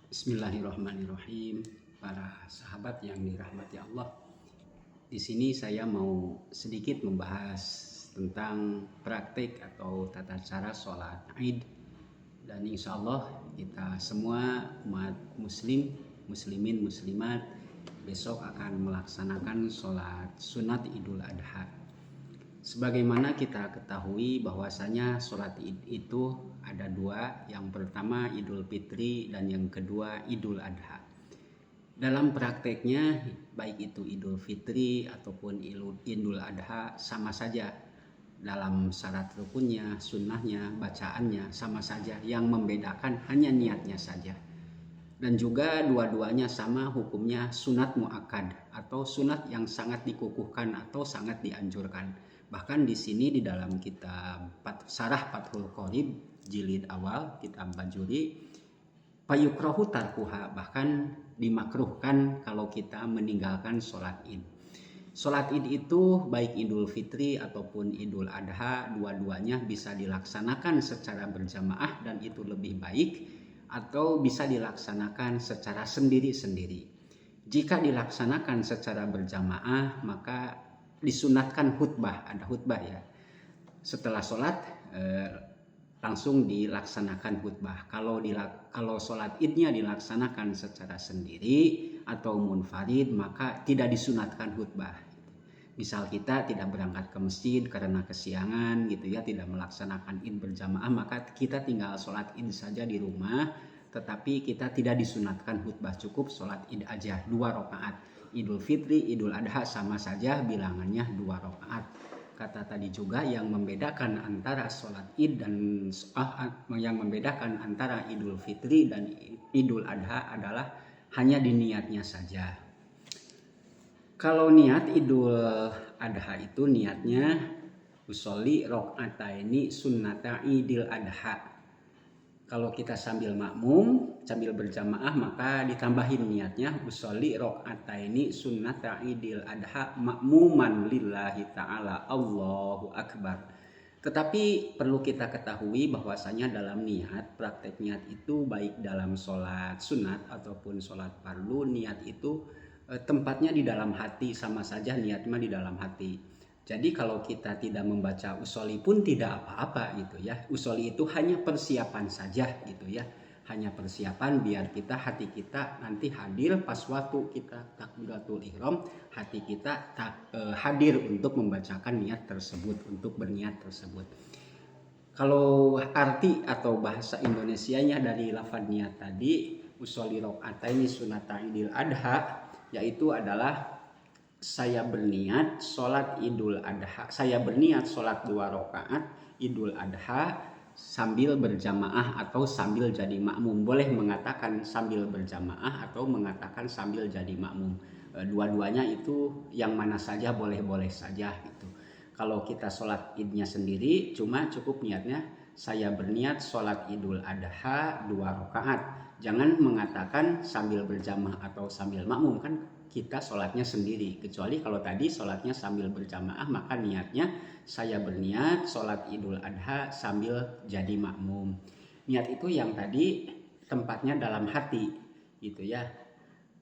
Bismillahirrahmanirrahim. Para sahabat yang dirahmati Allah. Di sini saya mau sedikit membahas tentang praktik atau tata cara sholat Id. Dan insya Allah kita semua umat muslimin, muslimat besok akan melaksanakan sholat sunat Idul Adha. Sebagaimana kita ketahui bahwasanya sholat Id itu ada dua, yang pertama Idul Fitri dan yang kedua Idul Adha. Dalam prakteknya baik itu Idul Fitri ataupun Idul Adha sama saja, dalam syarat rukunnya, sunnahnya, bacaannya sama saja, yang membedakan hanya niatnya saja. Dan juga dua-duanya sama hukumnya sunat muakkad atau sunat yang sangat dikukuhkan atau sangat dianjurkan. Bahkan di sini di dalam kitab Syarah Fathul Qorib jilid awal kitab Bajuri, payukrahu tarkuha, bahkan dimakruhkan kalau kita meninggalkan sholat Id. Sholat Id itu baik Idul Fitri ataupun Idul Adha, dua-duanya bisa dilaksanakan secara berjamaah dan itu lebih baik, atau bisa dilaksanakan secara sendiri-sendiri. Jika dilaksanakan secara berjamaah maka disunatkan khutbah, ada khutbah ya. Setelah sholat langsung dilaksanakan khutbah. Kalau sholat Idnya dilaksanakan secara sendiri atau munfarid maka tidak disunatkan khutbah. Misal kita tidak berangkat ke masjid karena kesiangan gitu ya, tidak melaksanakan Id berjamaah, maka kita tinggal sholat Id saja di rumah, tetapi kita tidak disunatkan khutbah, cukup sholat Id aja 2 rakaat. Idul Fitri, Idul Adha sama saja bilangannya 2 rakaat. Kata tadi juga yang membedakan antara sholat Id dan yang membedakan antara Idul Fitri dan Idul Adha adalah hanya di niatnya saja. Kalau niat Idul Adha itu niatnya usolli rakaataini sunnata Idul Adha. Kalau kita sambil makmum, sambil berjamaah maka ditambahin niatnya usolli rakaataini sunnata Idul Adha makmuman lillahi ta'ala Allahu Akbar. Tetapi perlu kita ketahui bahwasanya dalam niat, praktek niat itu baik dalam sholat sunat ataupun sholat fardu, niat itu tempatnya di dalam hati, sama saja niat mah di dalam hati. Jadi kalau kita tidak membaca usolli pun tidak apa-apa gitu ya. Usolli itu hanya persiapan saja gitu ya. Hanya persiapan biar hati kita nanti hadir pas waktu kita takbiratul ihram, hati kita hadir untuk membacakan niat tersebut, untuk berniat tersebut. Kalau arti atau bahasa Indonesianya dari lafaz niat tadi, usolli rakaataini sunnata Idul Adha, yaitu adalah saya berniat sholat Idul Adha, saya berniat sholat 2 rakaat Idul Adha sambil berjamaah atau sambil jadi makmum. Boleh mengatakan sambil berjamaah atau mengatakan sambil jadi makmum. Dua-duanya itu yang mana saja boleh-boleh saja gitu. Kalau kita sholat Idnya sendiri cuma cukup niatnya saya berniat sholat Idul Adha 2 rakaat. Jangan mengatakan sambil berjamaah atau sambil makmum, kan kita sholatnya sendiri. Kecuali kalau tadi sholatnya sambil berjamaah maka niatnya saya berniat sholat Idul Adha sambil jadi makmum. Niat itu yang tadi tempatnya dalam hati gitu ya.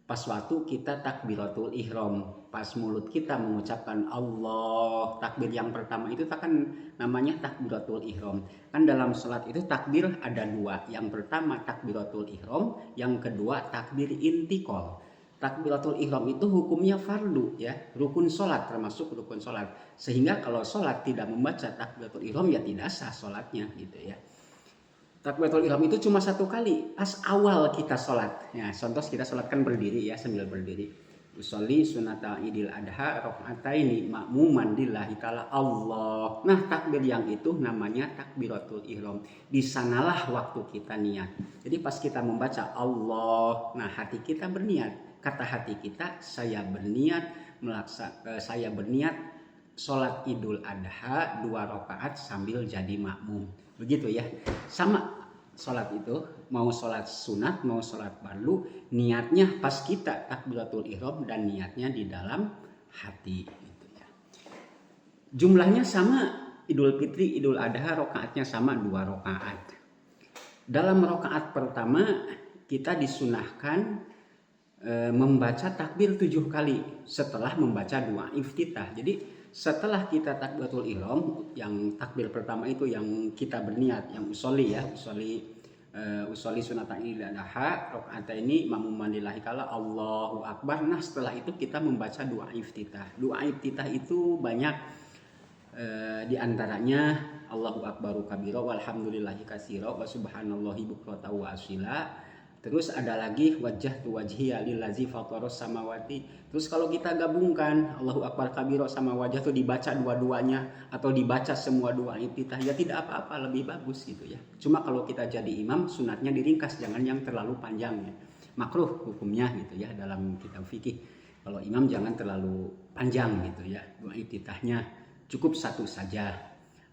Pas waktu kita takbiratul ihram, pas mulut kita mengucapkan Allah, takbir yang pertama itu kan namanya takbiratul ihram. Kan dalam sholat itu takbir ada 2. Yang pertama takbiratul ihram, yang kedua takbir intikal. Takbiratul ihram itu hukumnya fardu ya, rukun sholat, termasuk rukun sholat. Sehingga kalau sholat tidak membaca takbiratul ihram ya tidak sah sholatnya gitu ya. Takbiratul ihram itu cuma 1 kali pas awal kita sholat. Ya, contoh kita sholat kan berdiri ya, sambil berdiri. Usolli sunata Idul Adha rakaataini makmuman lillahi ta'ala Allah. Nah, takbir yang itu namanya takbiratul ihram. Di sanalah waktu kita niat. Jadi pas kita membaca Allah, nah hati kita berniat. Kata hati kita, saya berniat sholat Idul Adha 2 rakaat sambil jadi makmum. Begitu ya. Sama sholat itu, mau sholat sunat, mau sholat fardu, niatnya pas kita takbiratul ihram dan niatnya di dalam hati gitu ya. Jumlahnya sama, Idul Fitri, Idul Adha rakaatnya sama 2 rakaat. Dalam rakaat pertama kita disunahkan membaca takbir 7 kali setelah membaca doa iftitah. Jadi setelah kita takbiratul ihram, yang takbir pertama itu yang kita berniat, yang usolli sunat idul adha rakaat ini makmuman lillahi ta'ala Allahu akbar. Nah setelah itu kita membaca doa iftitah. Doa iftitah itu banyak, di antaranya Allahu akbaru kabira walhamdulillahi katsira wa subhanallahi bukratan wa asila. Terus ada lagi wajjahtu wajhiya lillazi fataras samawati. Terus kalau kita gabungkan Allahu akbar kabira sama wajah itu dibaca dua-duanya atau dibaca semua doa iftitah, ya tidak apa-apa, lebih bagus gitu ya. Cuma kalau kita jadi imam sunatnya diringkas, jangan yang terlalu panjang ya. Makruh hukumnya gitu ya dalam kitab fikih. Kalau imam jangan terlalu panjang gitu ya. Doa iftitahnya cukup satu saja.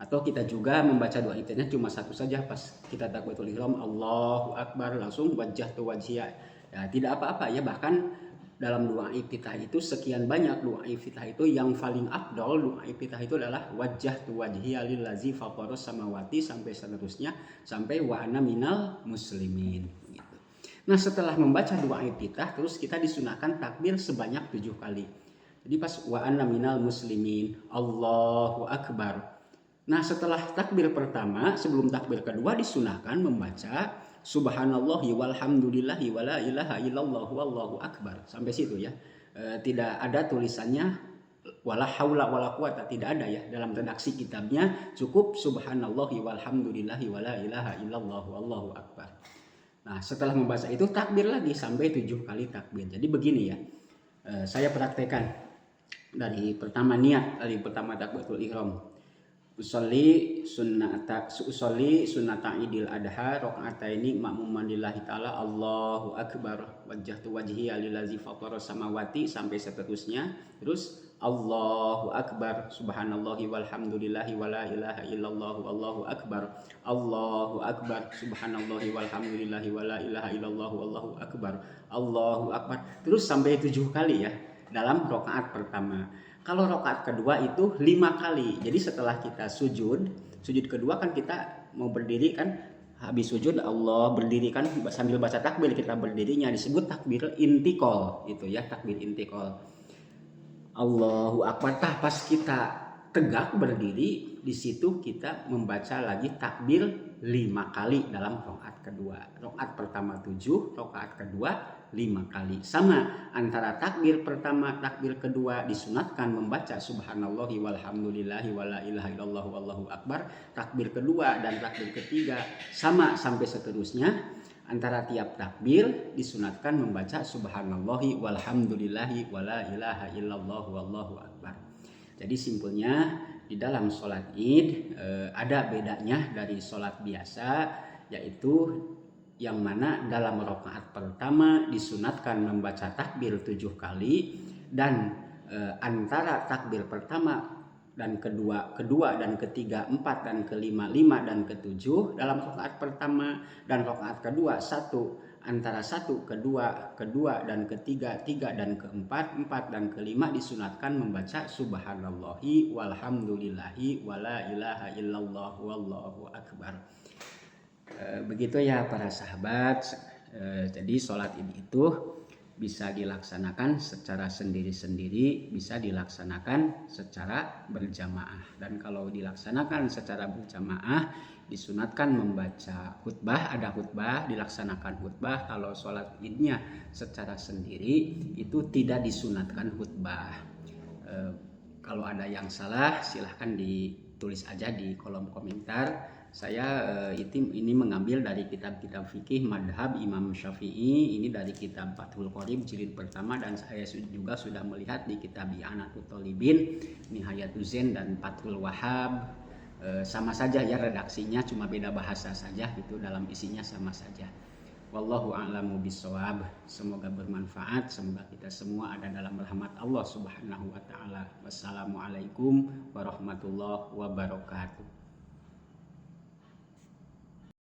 Atau kita juga membaca doa iftitahnya cuma satu saja pas kita takbiratul ihram Allahu akbar langsung wajjahtu wajhiya. Ya tidak apa-apa ya, bahkan dalam doa iftitah itu sekian banyak doa iftitah itu yang paling afdol doa iftitah itu adalah wajjahtu wajhiya lillazi fataras samawati sampai seterusnya sampai wa ana minal muslimin gitu. Nah, setelah membaca doa iftitah terus kita disunahkan takbir sebanyak 7 kali. Jadi pas wa ana minal muslimin Allahu akbar. Nah setelah takbir pertama, sebelum takbir kedua disunahkan membaca subhanallahi walhamdulillahi wala ilaha illallah wallahu akbar. Sampai situ ya. Tidak ada tulisannya wala haula wala quwata, tidak ada ya dalam redaksi kitabnya, cukup subhanallahi walhamdulillahi wala ilaha illallah wallahu akbar. Nah setelah membaca itu takbir lagi sampai 7 kali takbir. Jadi begini ya, saya praktekkan dari pertama niat, dari pertama takbiratul ihram. Usolli sunata idil adha rakaataini makmuman lillahi ta'ala Allahu akbar wajjahtu wajhiya lillazi fataras samawati sampai seterusnya. Terus Allahu akbar subhanallahi walhamdulillahi wala ilaha illallah wallahu akbar. Allahu akbar subhanallahi walhamdulillahi wala ilaha illallah wallahu akbar. Allahu akbar. Terus sampai 7 kali ya dalam rakaat pertama. Kalau rakaat kedua itu 5 kali. Jadi setelah kita sujud kedua kan kita mau berdiri kan, habis sujud Allah berdiri kan sambil baca takbir kita berdirinya disebut takbir intiqal itu ya, takbir intiqal. Allahu akbar. Pas kita tegak berdiri di situ kita membaca lagi takbir 5 kali dalam rakaat kedua. Rakaat pertama 7, rakaat kedua 5 kali. Sama antara takbir pertama takbir kedua disunatkan membaca subhanallahi walhamdulillahi wala ilaha illallah wallahu akbar. Takbir kedua dan takbir ketiga sama sampai seterusnya. Antara tiap takbir disunatkan membaca subhanallahi walhamdulillahi wala ilaha illallah wallahu akbar. Jadi simpulnya di dalam sholat id ada bedanya dari sholat biasa, yaitu yang mana dalam rakaat pertama disunatkan membaca takbir 7 kali dan antara takbir pertama dan kedua dan ketiga 4 dan kelima 5 dan ketujuh dalam rakaat pertama dan rakaat kedua 1 antara 1 kedua dan ketiga 3 dan keempat 4 dan kelima disunatkan membaca subhanallahi walhamdulillahi wala ilaha illallah wallahu akbar. Begitu ya para sahabat. Jadi sholat ini itu bisa dilaksanakan secara sendiri-sendiri, bisa dilaksanakan secara berjamaah. Dan kalau dilaksanakan secara berjamaah disunatkan membaca khutbah, ada khutbah, dilaksanakan khutbah. Kalau sholat idnya secara sendiri itu tidak disunatkan khutbah. Kalau ada yang salah silahkan ditulis aja di kolom komentar. Saya ini mengambil dari kitab-kitab fikih madhab Imam Syafi'i, ini dari kitab Fathul Qorib jilid pertama, dan saya juga sudah melihat di kitab I'anatul Thalibin, Nihayatul Zain dan Fathul Wahhab. Sama saja ya redaksinya, cuma beda bahasa saja gitu, dalam isinya sama saja. Wallahu a'lamu bishawab. Semoga bermanfaat, semoga kita semua ada dalam rahmat Allah Subhanahu wa taala. Wassalamualaikum warahmatullahi wabarakatuh.